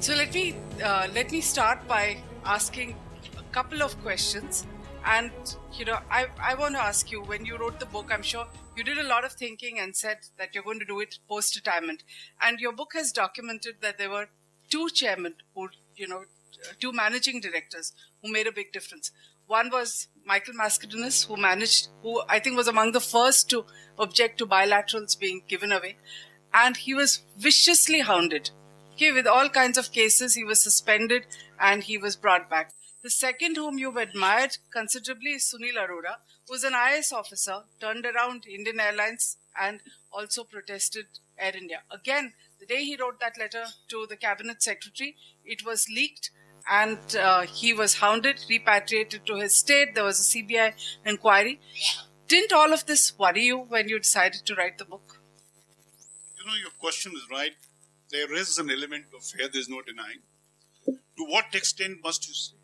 So let me start by asking a couple of questions. And I want to ask you, when you wrote the book, I'm sure you did a lot of thinking and said that you're going to do it post-retirement. And your book has documented that there were two chairmen who, two managing directors who made a big difference. One was Michael Mascarenhas, who I think was among the first to object to bilaterals being given away. And he was viciously hounded. Okay, with all kinds of cases, he was suspended and he was brought back. The second whom you've admired considerably is Sunil Arora, who was an IAS officer, turned around Indian Airlines and also protested Air India. Again, the day he wrote that letter to the cabinet secretary, it was leaked and he was hounded, repatriated to his state. There was a CBI inquiry. Didn't all of this worry you when you decided to write the book? Your question is right. There is an element of fear, there's no denying. To what extent must you say?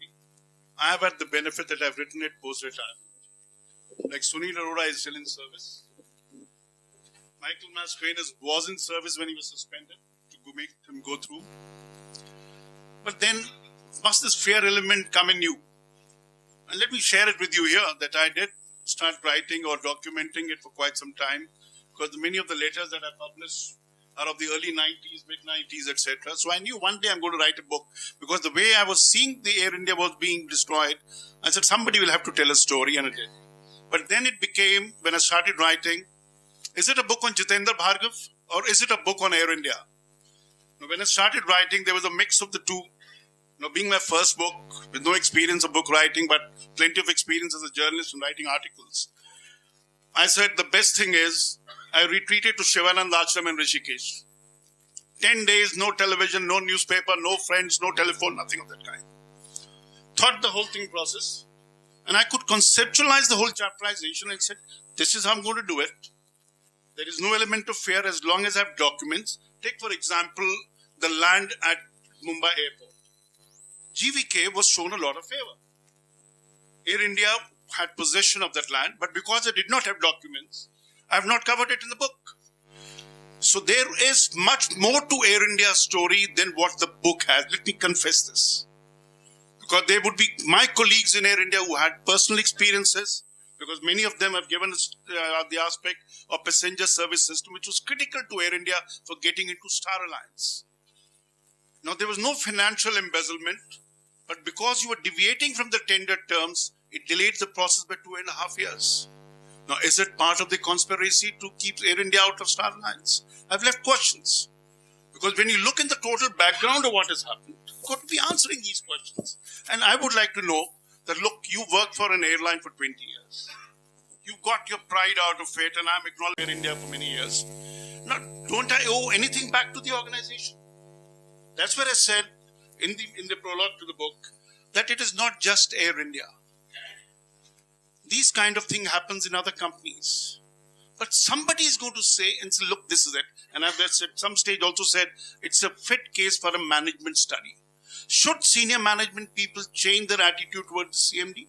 I have had the benefit that I've written it post-retirement. Like Sunil Arora is still in service. Michael Mascarenhas was in service when he was suspended to make him go through. But then, must this fear element come in you? And let me share it with you here that I did start writing or documenting it for quite some time, because many of the letters that I published are of the early 90s, mid-90s, etc. So I knew one day I'm going to write a book, because the way I was seeing the Air India was being destroyed, I said somebody will have to tell a story, and I did. But then it became, when I started writing, is it a book on Jitendra Bhargav or is it a book on Air India? Now, when I started writing, there was a mix of the two. Being my first book, with no experience of book writing, but plenty of experience as a journalist in writing articles, I said the best thing is, I retreated to Shivanand Ashram in Rishikesh. 10 days, no television, no newspaper, no friends, no telephone, nothing of that kind. Thought the whole thing process, and I could conceptualize the whole chapterization and said, this is how I'm going to do it. There is no element of fear as long as I have documents. Take, for example, the land at Mumbai airport. GVK was shown a lot of favor. Air India had possession of that land, but because I did not have documents, I have not covered it in the book. So there is much more to Air India's story than what the book has. Let me confess this. Because there would be my colleagues in Air India who had personal experiences, because many of them have given us the aspect of passenger service system, which was critical to Air India for getting into Star Alliance. Now, there was no financial embezzlement, but because you were deviating from the tender terms, it delayed the process by 2.5 years. Now, is it part of the conspiracy to keep Air India out of Star Alliance? I've left questions. Because when you look in the total background of what has happened, you've got to be answering these questions. And I would like to know that, look, you worked for an airline for 20 years. You got your pride out of it, and I'm acknowledging Air India for many years. Now, don't I owe anything back to the organization? That's where I said in the prologue to the book that it is not just Air India. These kind of thing happens in other companies. But somebody is going to say, and say, look, this is it. And I've at some stage also said, it's a fit case for a management study. Should senior management people change their attitude towards the CMD?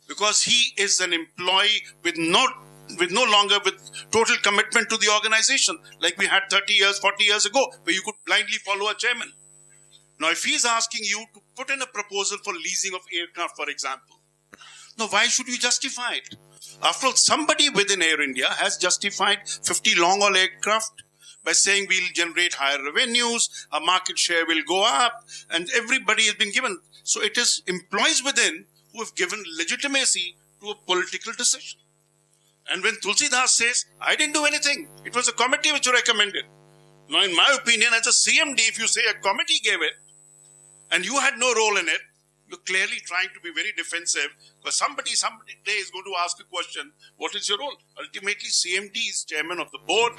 Because he is an employee with no longer with total commitment to the organization, like we had 30 years, 40 years ago, where you could blindly follow a chairman. Now, if he's asking you to put in a proposal for leasing of aircraft, for example, now, why should you justify it? After all, somebody within Air India has justified 50 long-haul aircraft by saying we'll generate higher revenues, our market share will go up, and everybody has been given. So it is employees within who have given legitimacy to a political decision. And when Tulsidas says, I didn't do anything, it was a committee which recommended. Now, in my opinion, as a CMD, if you say a committee gave it, and you had no role in it, you're clearly trying to be very defensive, because somebody someday is going to ask a question, what is your role? Ultimately, CMD is chairman of the board.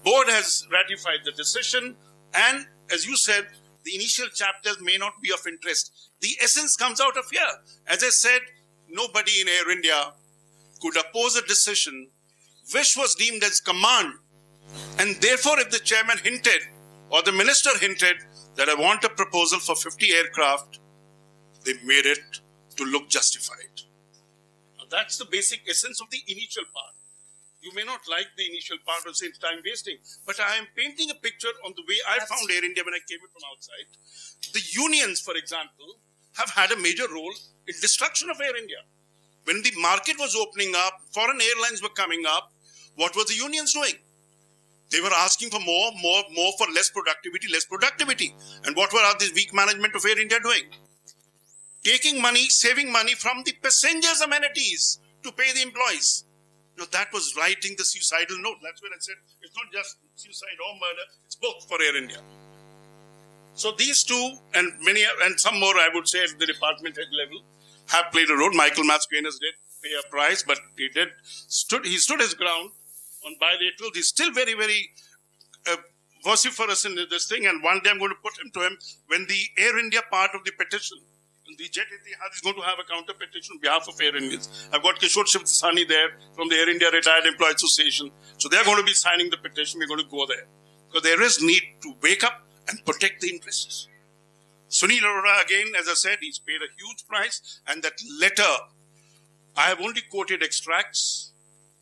Board has ratified the decision, and as you said, the initial chapters may not be of interest. The essence comes out of here. As I said, nobody in Air India could oppose a decision which was deemed as command, and therefore if the chairman hinted or the minister hinted that I want a proposal for 50 aircraft, they made it to look justified. Now, that's the basic essence of the initial part. You may not like the initial part of saying time wasting, but I am painting a picture on the way I found Air India when I came in from outside. The unions, for example, have had a major role in destruction of Air India. When the market was opening up, foreign airlines were coming up, what were the unions doing? They were asking for more for less productivity. And what were these weak management of Air India doing? Taking money, saving money from the passengers' amenities to pay the employees. That was writing the suicidal note. That's when I said it's not just suicide or murder, it's both for Air India. So these two and some more, I would say, at the department head level have played a role. Michael Mascarenhas did pay a price, but he stood his ground on bilateral. He's still very, very vociferous in this thing, and one day I'm going to put him to him when the Air India part of the petition, the Jet Etihad is going to have a counter petition on behalf of Air Indians. I've got Kishore Shivsani there from the Air India Retired Employee Association. So they're going to be signing the petition. We're going to go there. Because there is need to wake up and protect the interests. Sunil Arora, again, as I said, he's paid a huge price. And that letter, I have only quoted extracts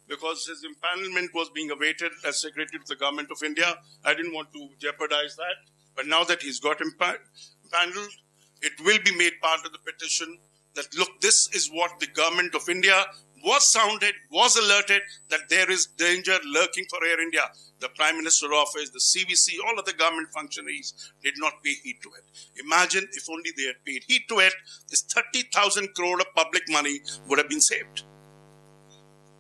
because his empanelment was being awaited as Secretary to the Government of India. I didn't want to jeopardize that. But now that he's got empaneled, it will be made part of the petition that, look, this is what the Government of India was sounded, was alerted that there is danger lurking for Air India. The Prime Minister Office, the CVC, all of the government functionaries did not pay heed to it. Imagine if only they had paid heed to it, this 30,000 crore of public money would have been saved.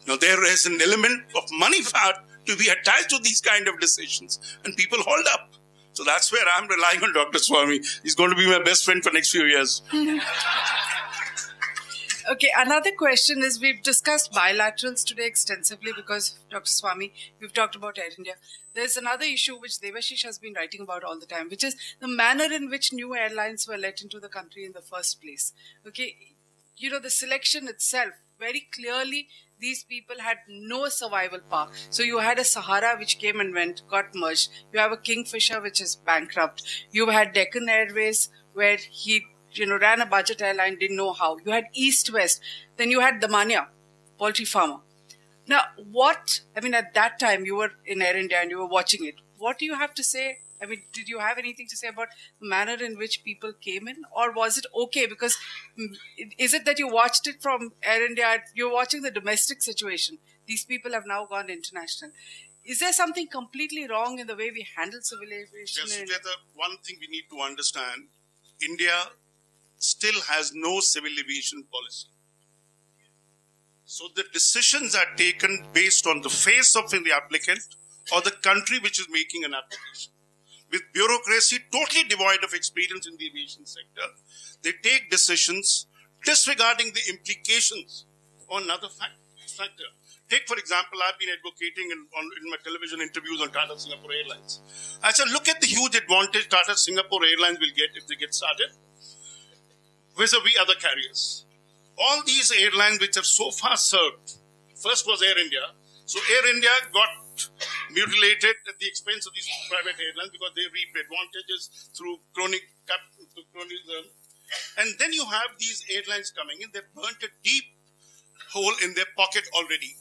Now, there is an element of money to be attached to these kind of decisions, and people hold up. So that's where I'm relying on Dr. Swami. He's going to be my best friend for the next few years. Okay, another question is, we've discussed bilaterals today extensively because, Dr. Swami, we've talked about Air India. There's another issue which Devashish has been writing about all the time, which is the manner in which new airlines were let into the country in the first place. Okay, the selection itself, very clearly, these people had no survival path. So you had a Sahara which came and went, got merged. You have a Kingfisher which is bankrupt. You had Deccan Airways where he ran a budget airline, didn't know how. You had East West. Then you had Damania, poultry farmer. Now, at that time you were in Air India and you were watching it. What do you have to say? Did you have anything to say about the manner in which people came in? Or was it okay? Because is it that you watched it from Air India? You're watching the domestic situation. These people have now gone international. Is there something completely wrong in the way we handle civil aviation? Yes, the one thing we need to understand, India still has no civil aviation policy. So the decisions are taken based on the face of the applicant or the country which is making an application. With bureaucracy totally devoid of experience in the aviation sector, they take decisions disregarding the implications on another factor. Take, for example, I've been advocating in my television interviews on Tata Singapore Airlines. I said, look at the huge advantage Tata Singapore Airlines will get if they get started vis-a-vis other carriers. All these airlines which have so far served, first was Air India. So Air India got mutilated at the expense of these private airlines because they reaped advantages through cronyism. And then you have these airlines coming in, they've burnt a deep hole in their pocket already.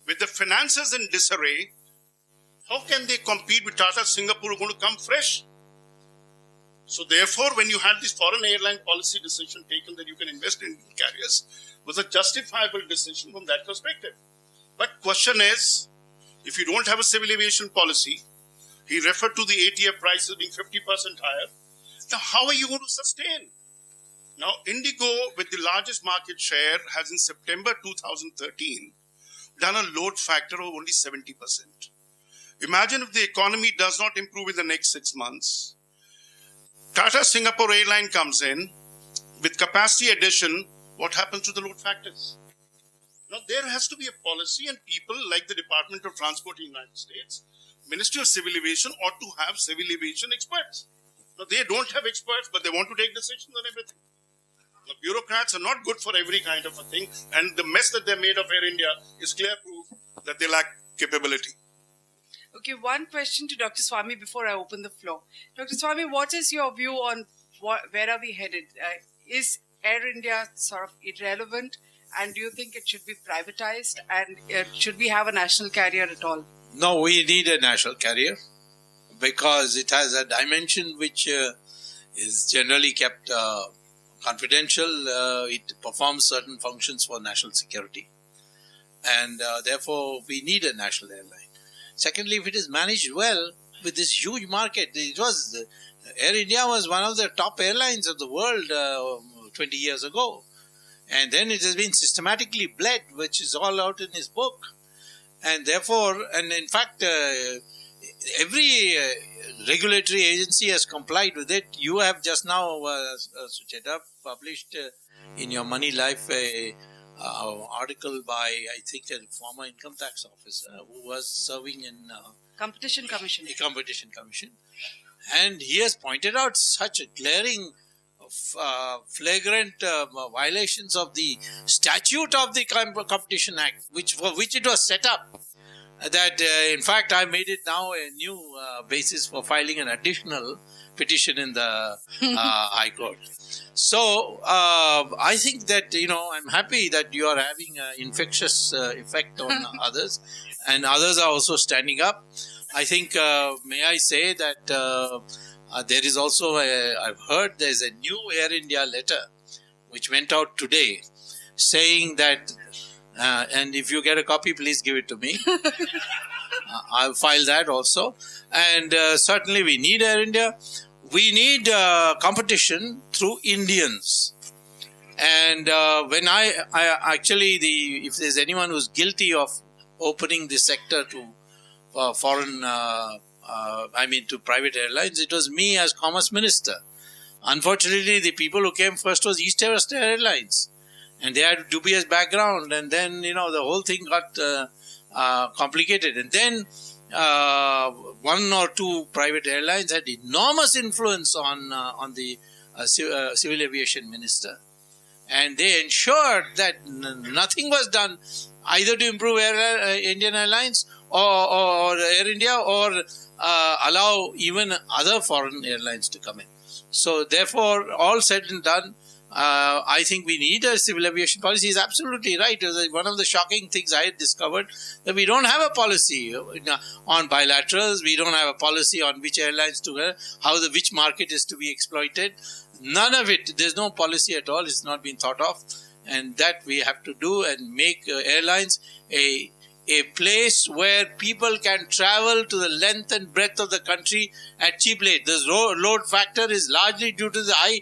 With the finances in disarray, how can they compete with Tata Singapore who are going to come fresh? So therefore, when you had this foreign airline policy decision taken that you can invest in carriers, was a justifiable decision from that perspective. But question is, if you don't have a civil aviation policy, he referred to the ATF prices being 50% higher. Now, how are you going to sustain? Now, Indigo, with the largest market share, has in September 2013 done a load factor of only 70%. Imagine if the economy does not improve in the next 6 months. Tata Singapore Airline comes in with capacity addition. What happens to the load factors? Now, there has to be a policy, and people like the Department of Transport in the United States, Ministry of Civil Aviation ought to have civil aviation experts. Now, they don't have experts, but they want to take decisions on everything. The bureaucrats are not good for every kind of a thing, and the mess that they made of Air India is clear proof that they lack capability. Okay, one question to Dr. Swami before I open the floor. Dr. Swami, what is your view on where are we headed? Is Air India sort of irrelevant And do you think it should be privatized? And should we have a national carrier at all? No, we need a national carrier because it has a dimension which is generally kept confidential. It performs certain functions for national security. And therefore, we need a national airline. Secondly, if it is managed well with this huge market, Air India was one of the top airlines of the world 20 years ago. And then it has been systematically bled, which is all out in his book. And therefore, and in fact, every regulatory agency has complied with it. You have just now, Sucheta, published in your Moneylife a article by, I think, a former income tax officer who was serving in Competition Commission. A competition commission. And he has pointed out such glaring, flagrant violations of the statute of the Competition Act, for which it was set up, that in fact I made it now a new basis for filing an additional petition in the High Court. So I think that, I'm happy that you are having an infectious effect on others, and others are also standing up. I think, may I say that there is also I've heard there's a new Air India letter which went out today saying that, and if you get a copy, please give it to me. I'll file that also. And certainly we need Air India. We need competition through Indians. And when I actually, if there's anyone who's guilty of opening the sector to foreign, to private airlines, it was me as Commerce Minister. Unfortunately, the people who came first was East West Airlines. And they had a dubious background. And then, the whole thing got complicated. And then one or two private airlines had enormous influence on the civil aviation minister. And they ensured that nothing was done either to improve Indian Airlines or Air India or allow even other foreign airlines to come in. So therefore, all said and done, I think we need a civil aviation policy. He's absolutely right. One of the shocking things I had discovered that we don't have a policy on bilaterals. We don't have a policy on which airlines to go, which market is to be exploited. None of it. There's no policy at all. It's not been thought of, and that we have to do and make airlines a place where people can travel to the length and breadth of the country at cheap rate. The load factor is largely due to the high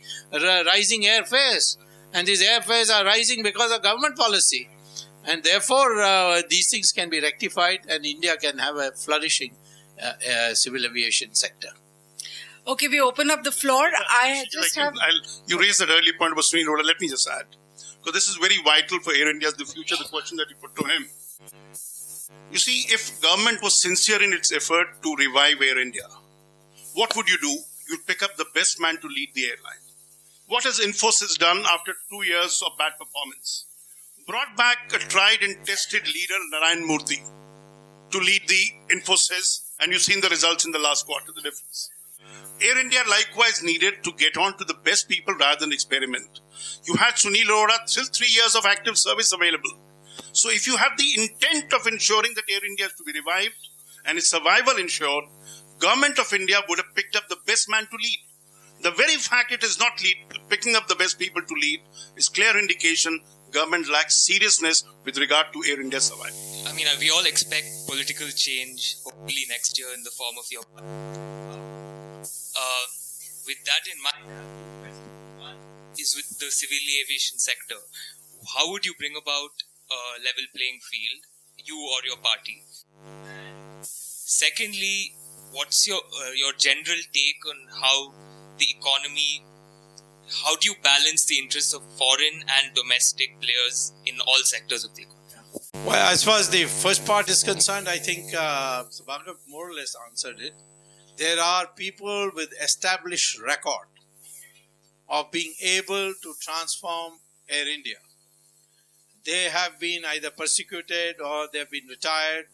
rising airfares. And these airfares are rising because of government policy. And therefore, these things can be rectified and India can have a flourishing civil aviation sector. Okay, we open up the floor. You raised that early point about Srini Roda. Let me just add. Because this is very vital for Air India's the future, the question that you put to him. You see, if government was sincere in its effort to revive Air India, what would you do? You'd pick up the best man to lead the airline. What has Infosys done after 2 years of bad performance? Brought back a tried and tested leader, Narayan Murthy, to lead the Infosys, and you've seen the results in the last quarter, the difference. Air India likewise needed to get on to the best people rather than experiment. You had Sunil Arora, still 3 years of active service available. So if you have the intent of ensuring that Air India is to be revived and its survival ensured, Government of India would have picked up the best man to lead. The very fact it is not picking up the best people to lead is clear indication government lacks seriousness with regard to Air India's survival. I mean, we all expect political change hopefully next year in the form of your... with that in mind, is with the civil aviation sector. How would you bring about a level playing field, you or your party? Secondly, what's your general take on how the economy, how do you balance the interests of foreign and domestic players in all sectors of the economy? Well, as far as the first part is concerned, I think Subhagav more or less answered it. There are people with established record of being able to transform Air India. They have been either persecuted or they have been retired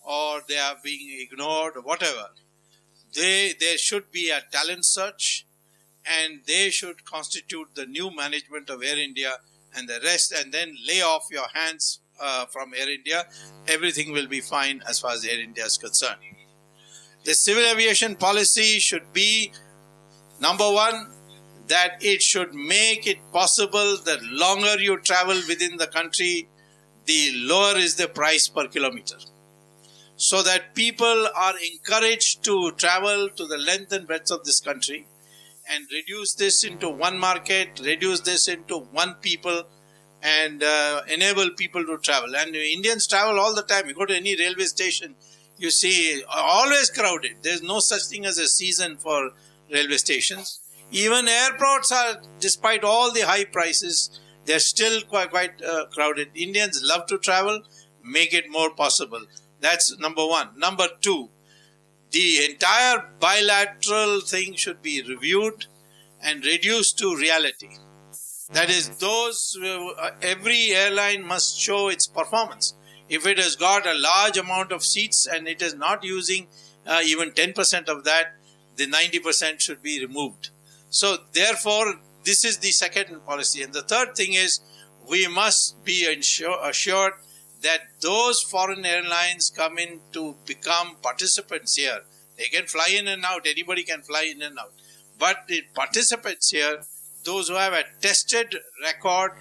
or they are being ignored or whatever. There should be a talent search and they should constitute the new management of Air India and the rest, and then lay off your hands from Air India. Everything will be fine as far as Air India is concerned. The civil aviation policy should be, number one, that it should make it possible that longer you travel within the country, the lower is the price per kilometer. So that people are encouraged to travel to the length and breadth of this country and reduce this into one market, reduce this into one people, and enable people to travel. And Indians travel all the time. You go to any railway station, you see always crowded. There's no such thing as a season for railway stations. Even airports are, despite all the high prices, they're still quite crowded. Indians love to travel. Make it more possible. That's number one. Number two, the entire bilateral thing should be reviewed and reduced to reality. That is, every airline must show its performance. If it has got a large amount of seats and it is not using even 10% of that, the 90% should be removed. So therefore, this is the second policy. And the third thing is, we must be assured that those foreign airlines come in to become participants here. They can fly in and out. Anybody can fly in and out. But the participants here, those who have a tested record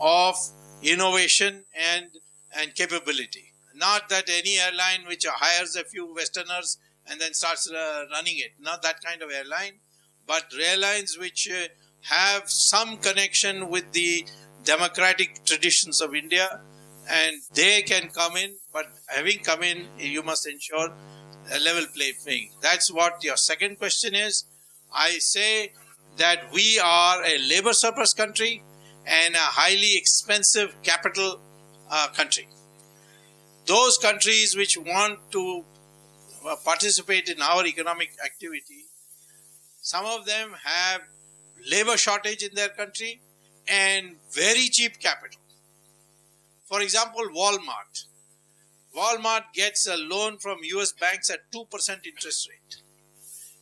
of innovation and capability. Not that any airline which hires a few Westerners and then starts running it. Not that kind of airline. But airlines which have some connection with the democratic traditions of India, and they can come in, but having come in, you must ensure a level playing field. That's what your second question is. I say that we are a labor surplus country and a highly expensive capital country. Those countries which want to participate in our economic activity, some of them have labor shortage in their country and very cheap capital. For example, Walmart. Walmart gets a loan from US banks at 2% interest rate.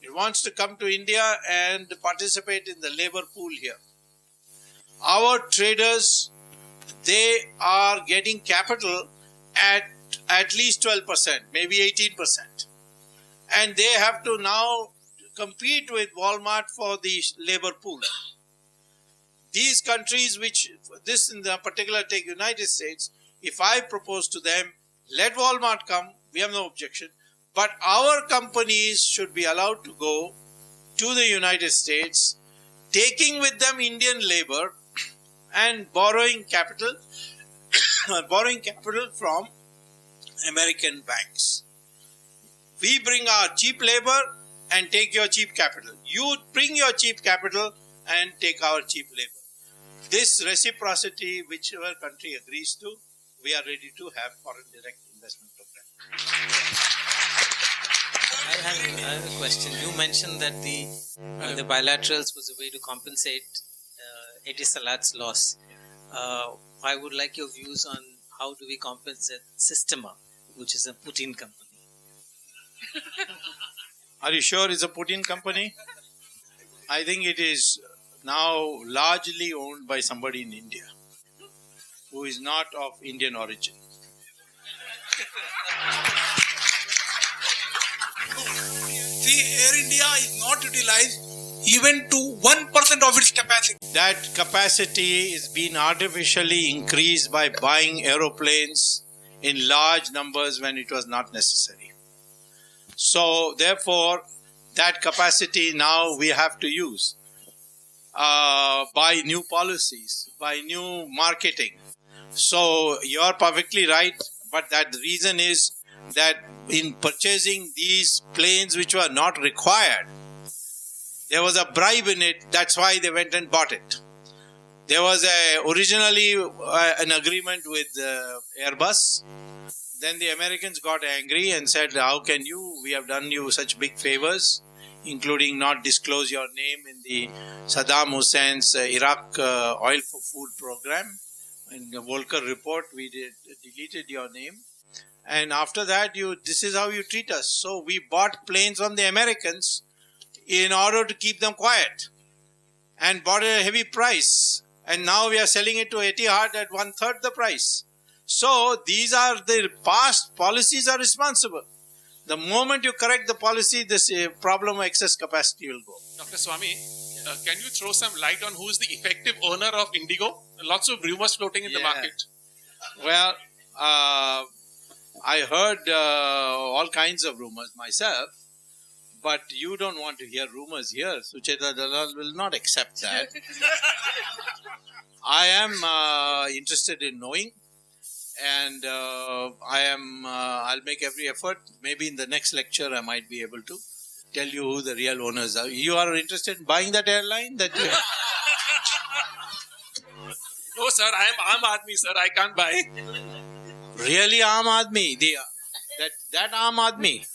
It wants to come to India and participate in the labor pool here. Our traders, they are getting capital at least 12%, maybe 18%. And they have to now compete with Walmart for the labor pool. These countries, this in the particular, take United States, if I propose to them, let Walmart come, we have no objection, but our companies should be allowed to go to the United States, taking with them Indian labor and borrowing capital from American banks. We bring our cheap labor and take your cheap capital. You bring your cheap capital and take our cheap labor. This reciprocity, whichever country agrees to, we are ready to have foreign direct investment program. I have a question. You mentioned that the bilaterals was a way to compensate Etisalat's loss. I would like your views on how do we compensate Systema, which is a Putin company. Are you sure it's a Putin company? I think it is now largely owned by somebody in India who is not of Indian origin. See, Air India is not utilized even to 1% of its capacity. That capacity is being artificially increased by buying aeroplanes in large numbers when it was not necessary. So, therefore, that capacity now we have to use by new policies, by new marketing. So, you are perfectly right, but that reason is that in purchasing these planes which were not required, there was a bribe in it. That's why they went and bought it. There was originally an agreement with Airbus. Then the Americans got angry and said, how can you, we have done you such big favors, including not disclose your name in the Saddam Hussein's Iraq oil for food program. In the Volcker report, we deleted your name. And after that, this is how you treat us. So we bought planes from the Americans in order to keep them quiet and bought at a heavy price. And now we are selling it to Etihad at 1/3 the price. So these are the past policies are responsible. The moment you correct the policy, this problem of excess capacity will go. Dr. Swami, can you throw some light on who is the effective owner of Indigo? Lots of rumors floating in the market. Well, I heard all kinds of rumors myself, but you don't want to hear rumors here. Sucheta Dalal will not accept that. I am interested in knowing, and I'll make every effort. Maybe in the next lecture I might be able to tell you who the real owners are. You are interested in buying that airline? That you... No, sir, I am Aam Aadmi, sir. I can't buy. Really Aam Aadmi? That Aam Aadmi?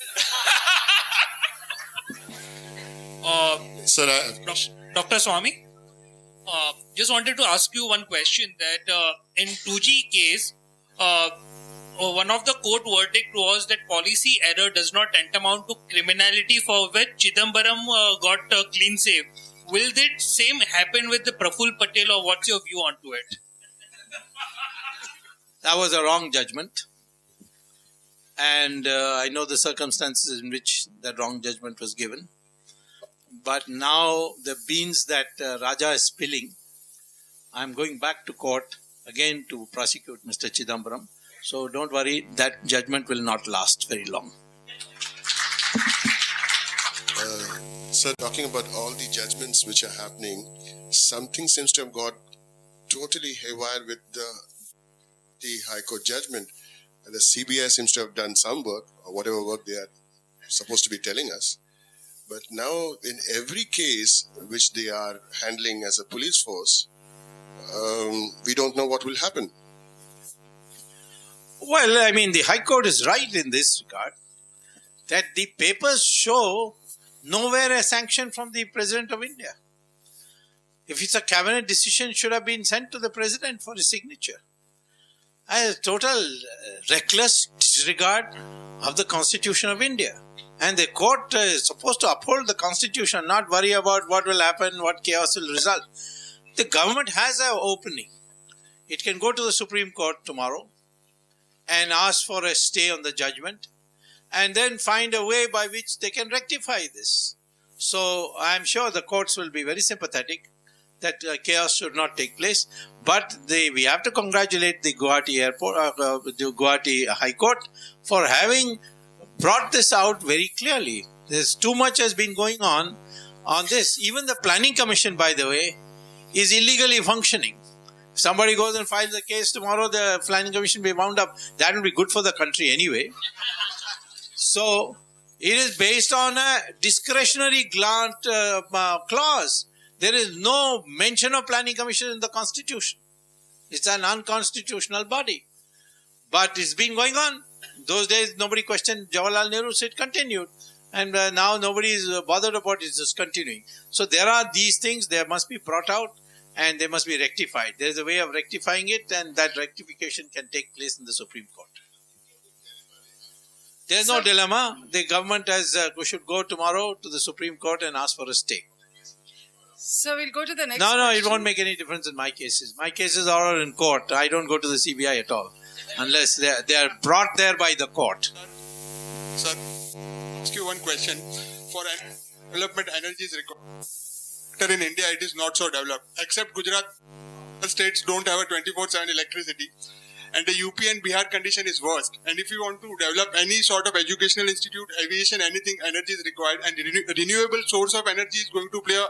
Sir, Dr. Swami, just wanted to ask you one question that in 2G case, one of the court verdict was that policy error does not tantamount to criminality, for which Chidambaram got a clean save. Will that same happen with the Praful Patel, or what's your view onto it? That was a wrong judgment. And I know the circumstances in which that wrong judgment was given. But now the beans that Raja is spilling, I'm going back to court again to prosecute Mr. Chidambaram. So don't worry, that judgment will not last very long. sir, talking about all the judgments which are happening, something seems to have got totally haywire with the High Court judgment. The CBI seems to have done some work, or whatever work they are supposed to be telling us. But now, in every case which they are handling as a police force, we don't know what will happen. Well, I mean, the High Court is right in this regard, that the papers show nowhere a sanction from the President of India. If it's a cabinet decision, it should have been sent to the President for his signature. A total reckless disregard of the Constitution of India. And the court is supposed to uphold the Constitution, not worry about what will happen, what chaos will result. The government has an opening. It can go to the Supreme Court tomorrow and ask for a stay on the judgment, and then find a way by which they can rectify this. So I am sure the courts will be very sympathetic that chaos should not take place. But we have to congratulate the Guwahati Airport, the Guwahati High Court, for having brought this out very clearly. There's too much has been going on this. Even the Planning Commission, by the way, is illegally functioning. If somebody goes and files a case tomorrow, the Planning Commission will be wound up. That will be good for the country anyway. So it is based on a discretionary clause. There is no mention of Planning Commission in the Constitution. It's an unconstitutional body. But it's been going on. Those days nobody questioned Jawaharlal Nehru, so it continued. And now nobody is bothered about it, it's just continuing. So there are these things, they must be brought out and they must be rectified. There is a way of rectifying it, and that rectification can take place in the Supreme Court. There is no dilemma. The government should go tomorrow to the Supreme Court and ask for a stay. So we'll go to the next No, question. it won't make any difference in my cases. My cases are all in court. I don't go to the CBI at all, unless they are brought there by the court. Sir, ask you one question. For development, energy is required. In India, it is not so developed. Except Gujarat, states don't have a 24/7 electricity. And the UP and Bihar condition is worst. And if you want to develop any sort of educational institute, aviation, anything, energy is required. And renewable source of energy is going to play a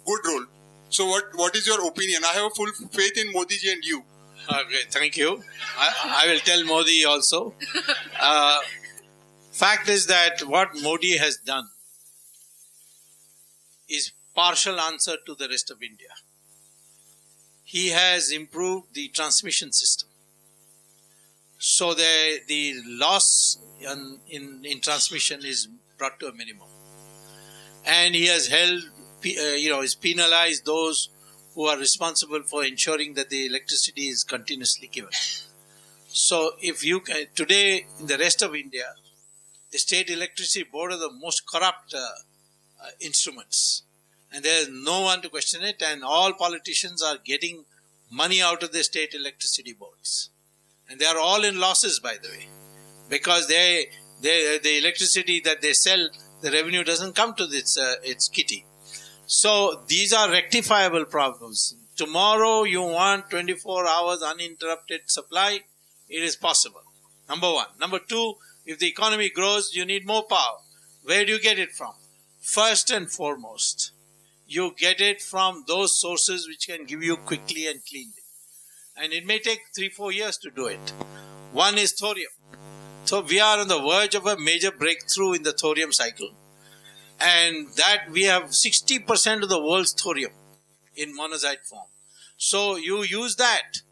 good role. So what is your opinion? I have full faith in Modi ji and you. Okay, thank you. I will tell Modi also. Fact is that what Modi has done is partial answer to the rest of India. He has improved the transmission system. So the loss in transmission is brought to a minimum. And he has is penalized those who are responsible for ensuring that the electricity is continuously given. So if you today in the rest of India, the state electricity board are the most corrupt instruments, and there is no one to question it, and all politicians are getting money out of the state electricity boards. And they are all in losses, by the way, because the electricity that they sell, the revenue doesn't come to its kitty. So these are rectifiable problems. Tomorrow you want 24 hours uninterrupted supply, it is possible. Number one. Number two, if the economy grows, you need more power. Where do you get it from? First and foremost, you get it from those sources which can give you quickly and cleanly. And it may take 3-4 years to do it. One is thorium. So we are on the verge of a major breakthrough in the thorium cycle. And that we have 60% of the world's thorium in monazite form. So you use that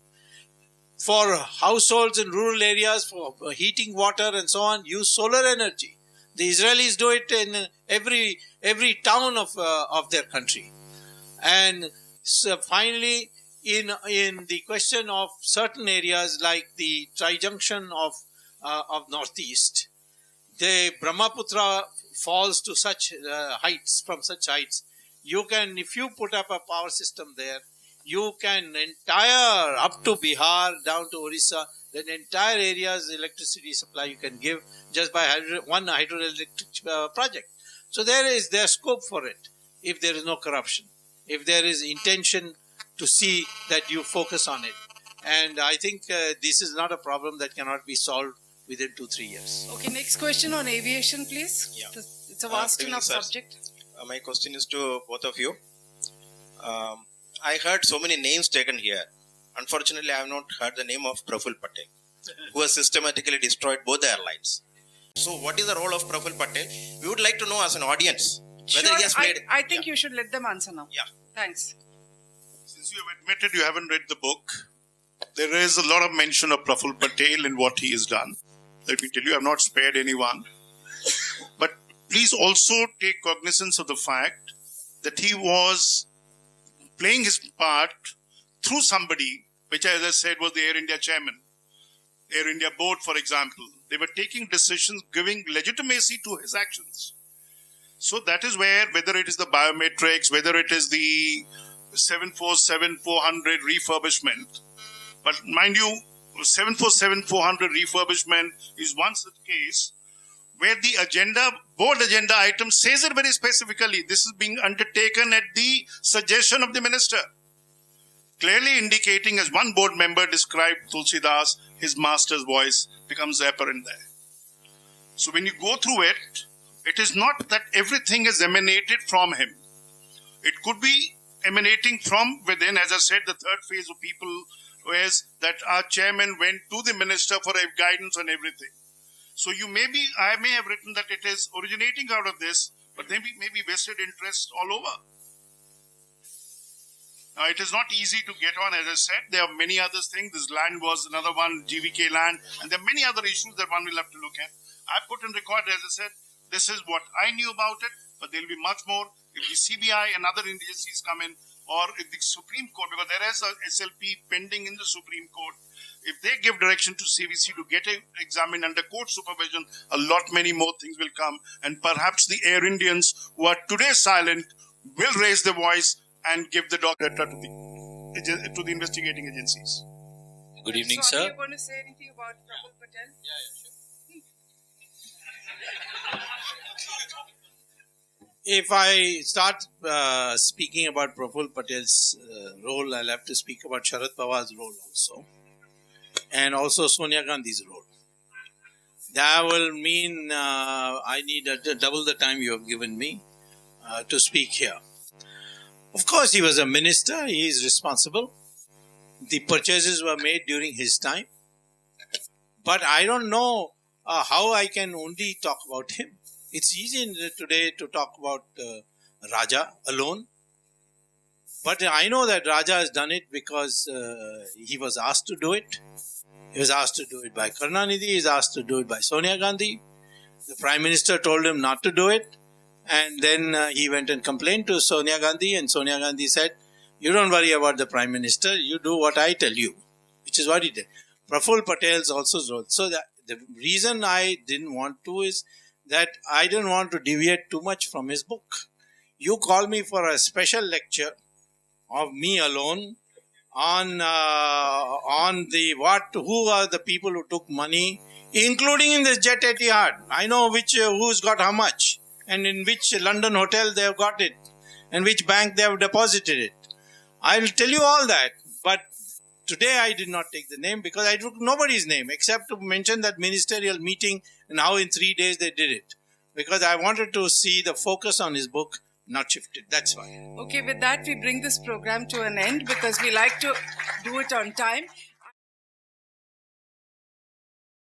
for households in rural areas, for heating water and so on. Use solar energy. The Israelis do it in every town of their country. And so finally, in the question of certain areas like the trijunction of Northeast, the Brahmaputra falls to such heights, from such heights, you can, if you put up a power system there, you can entire, up to Bihar, down to Orissa, that entire area's electricity supply you can give just by one hydroelectric project. So there's scope for it, if there is no corruption, if there is intention to see that you focus on it. And I think this is not a problem that cannot be solved within 2-3 years. Okay, next question on aviation, please. Yeah. It's a vast good evening, enough sir. subject. My question is to both of you. I heard so many names taken here. Unfortunately, I have not heard the name of Praful Patel, who has systematically destroyed both the airlines. So what is the role of Praful Patel? We would like to know as an audience whether Sure, he has played... I think you should let them answer now. Yeah. Thanks. Since you have admitted you haven't read the book, there is a lot of mention of Praful Patel in what he has done. Let me tell you, I have not spared anyone. But please also take cognizance of the fact that he was playing his part through somebody, which, as I said, was the Air India chairman. Air India board, for example. They were taking decisions, giving legitimacy to his actions. So that is where, whether it is the biometrics, whether it is the 747-400 refurbishment, but mind you, 747-400 refurbishment is one such case where the board agenda item says it very specifically. This is being undertaken at the suggestion of the minister. Clearly indicating, as one board member described Tulsidas, his master's voice becomes apparent there. So when you go through it, it is not that everything is emanated from him. It could be emanating from within. As I said, the third phase of people was that our chairman went to the minister for a guidance on everything. So I may have written that it is originating out of this, but maybe vested interests all over. Now, it is not easy to get on, as I said. There are many other things. This land was another one, GVK land, and there are many other issues that one will have to look at. I put in record, as I said, this is what I knew about it, but there will be much more if the CBI and other agencies come in, or if the Supreme Court, because there is a SLP pending in the Supreme Court. If they give direction to CVC to get it examined under court supervision, a lot many more things will come, and perhaps the Air Indians who are today silent will raise their voice and give the document to the investigating agencies. Good evening, So sir. are you going to say anything about Praful Patel? If I start speaking about Praful Patel's role, I'll have to speak about Sharad Pawar's role also, and also Sonia Gandhi's role. That will mean I need double the time you have given me to speak here. Of course, he was a minister. He is responsible. The purchases were made during his time. But I don't know how I can only talk about him. It's easy today to talk about Raja alone. But I know that Raja has done it because he was asked to do it. He was asked to do it by Karunanidhi. He was asked to do it by Sonia Gandhi. The Prime Minister told him not to do it. And then he went and complained to Sonia Gandhi. And Sonia Gandhi said, you don't worry about the Prime Minister. You do what I tell you. Which is what he did. Praful Patel's also role. So the reason I didn't want to is that I didn't want to deviate too much from his book. You call me for a special lecture of me alone on the who are the people who took money, including in this Jet Etihad. I know who's got how much, and in which London hotel they have got it, and which bank they have deposited it. I will tell you all that, but today I did not take the name because I took nobody's name except to mention that ministerial meeting and how in 3 days they did it. Because I wanted to see the focus on his book not shifted. That's why. Okay, with that, we bring this program to an end because we like to do it on time.